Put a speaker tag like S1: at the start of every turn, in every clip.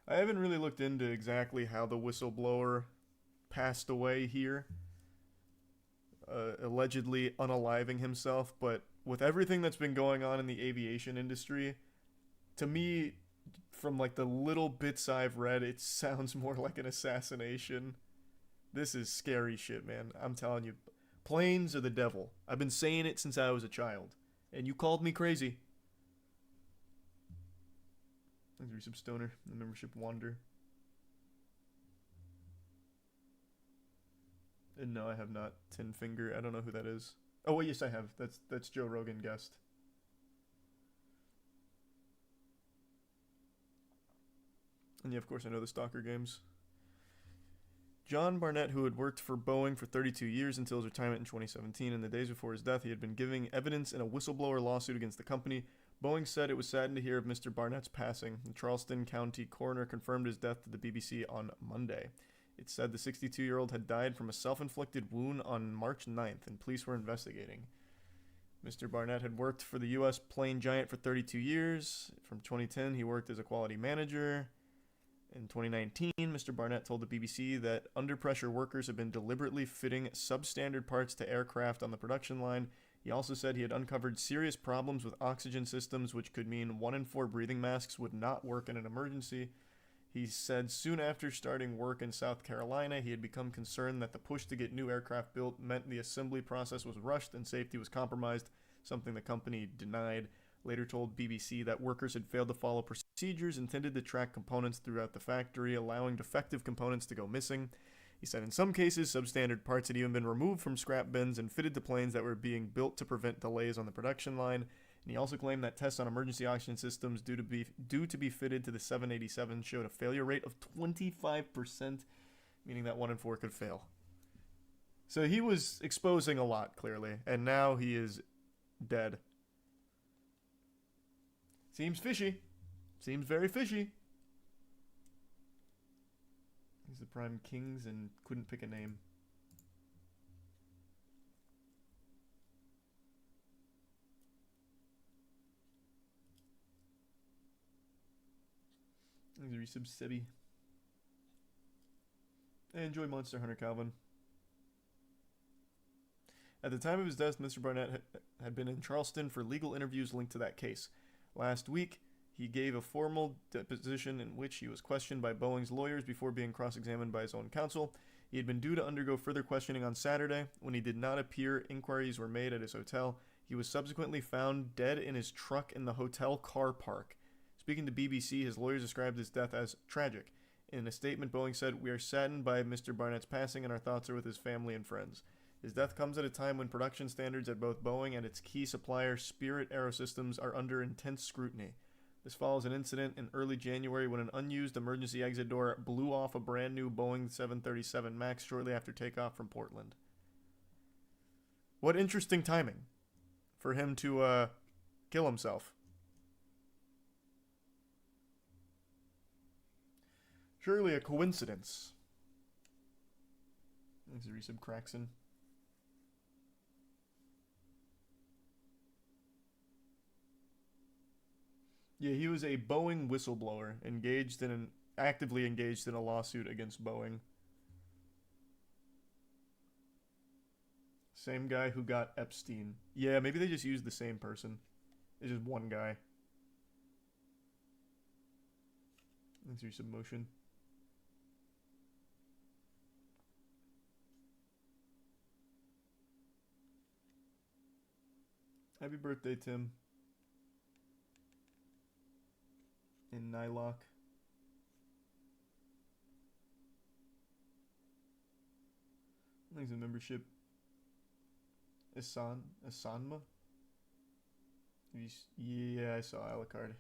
S1: I haven't really looked into exactly how the whistleblower passed away here, allegedly unaliving himself, but with everything that's been going on in the aviation industry, to me, from like the little bits I've read, it sounds more like an assassination. This is scary shit, man. I'm telling you. Planes are the devil. I've been saying it since I was a child. And you called me crazy. There's some stoner. The membership wander. And no, I have not. Tin Finger. I don't know who that is. Oh wait, yes I have. That's Joe Rogan guest. And yeah, of course I know the Stalker games. John Barnett, who had worked for Boeing for 32 years until his retirement in 2017, in the days before his death, he had been giving evidence in a whistleblower lawsuit against the company. Boeing said it was saddened to hear of Mr. Barnett's passing. The Charleston County coroner confirmed his death to the BBC on Monday. It said the 62-year-old had died from a self-inflicted wound on March 9th, and police were investigating. Mr. Barnett had worked for the U.S. plane giant for 32 years. From 2010, he worked as a quality manager. In 2019, Mr. Barnett told the BBC that under pressure workers had been deliberately fitting substandard parts to aircraft on the production line. He also said he had uncovered serious problems with oxygen systems, which could mean 1 in 4 breathing masks would not work in an emergency. He said soon after starting work in South Carolina, he had become concerned that the push to get new aircraft built meant the assembly process was rushed and safety was compromised, something the company denied. Later told BBC that workers had failed to follow procedures intended to track components throughout the factory, allowing defective components to go missing. He said in some cases, substandard parts had even been removed from scrap bins and fitted to planes that were being built to prevent delays on the production line. And he also claimed that tests on emergency oxygen systems due to be fitted to the 787 showed a failure rate of 25%, meaning that 1 in 4 could fail. So he was exposing a lot, clearly, and now he is dead. Seems fishy. Seems very fishy. He's the Prime Kings and couldn't pick a name. He's a resub Sebi. I enjoy Monster Hunter, Calvin. At the time of his death, Mr. Barnett had been in Charleston for legal interviews linked to that case. Last week, he gave a formal deposition in which he was questioned by Boeing's lawyers before being cross-examined by his own counsel. He had been due to undergo further questioning on Saturday. When he did not appear, inquiries were made at his hotel. He was subsequently found dead in his truck in the hotel car park. Speaking to BBC, his lawyers described his death as tragic. In a statement, Boeing said, "We are saddened by Mr. Barnett's passing and our thoughts are with his family and friends." His death comes at a time when production standards at both Boeing and its key supplier, Spirit Aerosystems, are under intense scrutiny. This follows an incident in early January when an unused emergency exit door blew off a brand new Boeing 737 MAX shortly after takeoff from Portland. What interesting timing for him to kill himself. Surely a coincidence. There's a resub Craxon. Yeah, he was a Boeing whistleblower, actively engaged in a lawsuit against Boeing. Same guy who got Epstein. Yeah, maybe they just used the same person. It's just one guy. Let's do some motion. Happy birthday, Tim. In Nylock. Thanks a membership. Asanma? Yeah, I saw Alucard.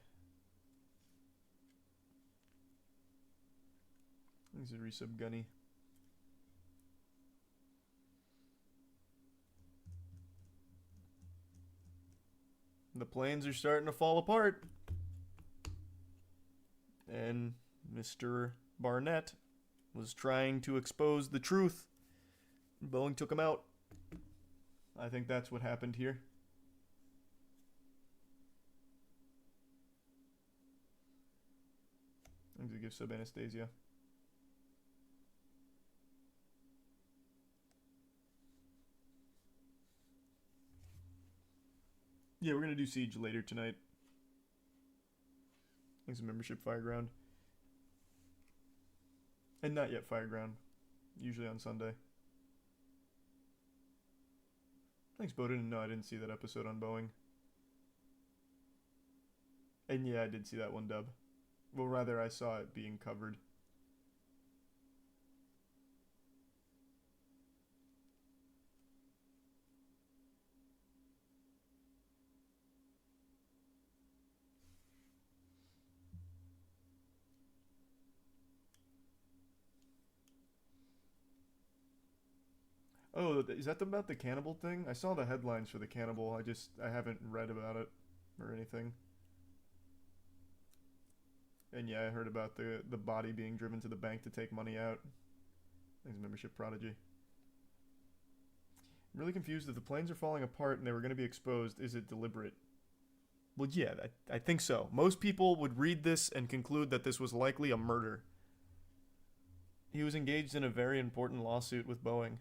S1: Thanks a resub Gunny. The planes are starting to fall apart. And Mr. Barnett was trying to expose the truth. Boeing took him out. I think that's what happened here. Things that give sub anesthesia. Yeah, we're gonna do Siege later tonight. Thanks to membership Fireground. And not yet Fireground. Usually on Sunday. Thanks, Bowden. No, I didn't see that episode on Boeing. And yeah, I did see that one, Dub. Well, rather, I saw it being covered. Oh, is that about the cannibal thing? I saw the headlines for the cannibal. I haven't read about it or anything. And yeah, I heard about the body being driven to the bank to take money out. Thanks, membership Prodigy. I'm really confused. If the planes are falling apart and they were going to be exposed, is it deliberate? Well, yeah, I think so. Most people would read this and conclude that this was likely a murder. He was engaged in a very important lawsuit with Boeing.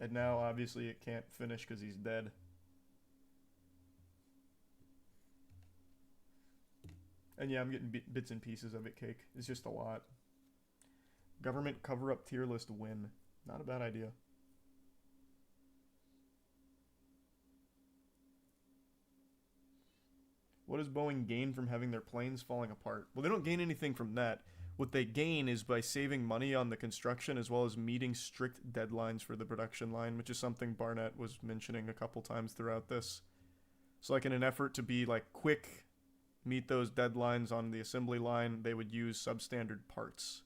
S1: And now, obviously, it can't finish because he's dead. And yeah, I'm getting bits and pieces of it, Cake. It's just a lot. Government cover-up tier list win. Not a bad idea. What does Boeing gain from having their planes falling apart? Well, they don't gain anything from that. What they gain is by saving money on the construction as well as meeting strict deadlines for the production line, which is something Barnett was mentioning a couple times throughout this. So like in an effort to be like quick, meet those deadlines on the assembly line, they would use substandard parts,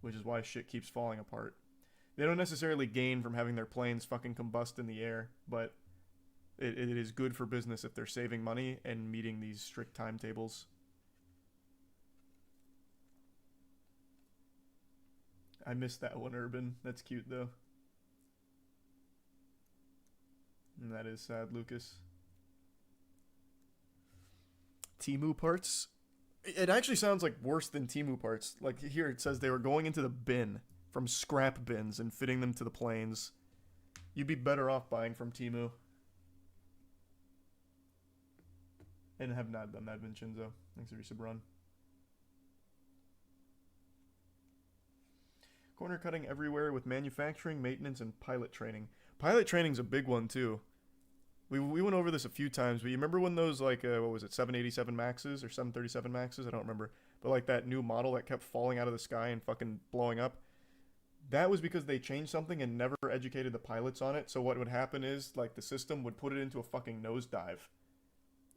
S1: which is why shit keeps falling apart. They don't necessarily gain from having their planes fucking combust in the air, but it is good for business if they're saving money and meeting these strict timetables. I missed that one, Urban. That's cute, though. And that is sad, Lucas. Temu parts? It actually sounds like worse than Temu parts. Like here it says they were going into the bin from scrap bins and fitting them to the planes. You'd be better off buying from Temu. And have not done that, Vincenzo. Thanks for your run. Corner cutting everywhere with manufacturing, maintenance, and pilot training. Pilot training's a big one, too. We went over this a few times, but you remember when those, like, what was it, 787 Maxes or 737 Maxes? I don't remember. But, like, that new model that kept falling out of the sky and fucking blowing up? That was because they changed something and never educated the pilots on it. So what would happen is, like, the system would put it into a fucking nosedive.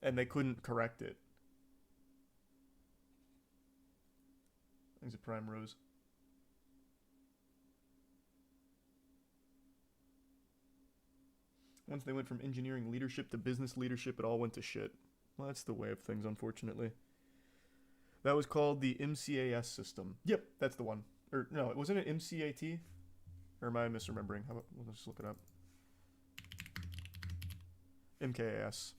S1: And they couldn't correct it. Thanks to Prime Rose. Once they went from engineering leadership to business leadership, it all went to shit. Well, that's the way of things, unfortunately. That was called the MCAS system. Yep, that's the one. Or, no, wasn't it MCAT? Or am I misremembering? How about, let's just look it up. MKAS.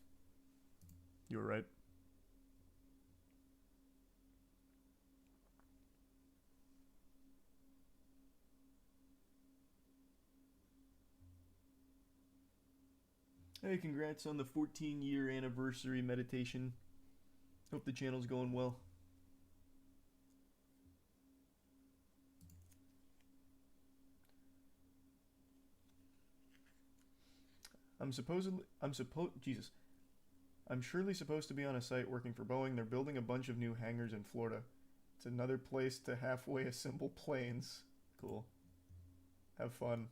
S1: You were right. Hey, congrats on the 14-year anniversary meditation. Hope the channel's going well. I'm surely supposed to be on a site working for Boeing. They're building a bunch of new hangars in Florida. It's another place to halfway assemble planes. Cool. Have fun.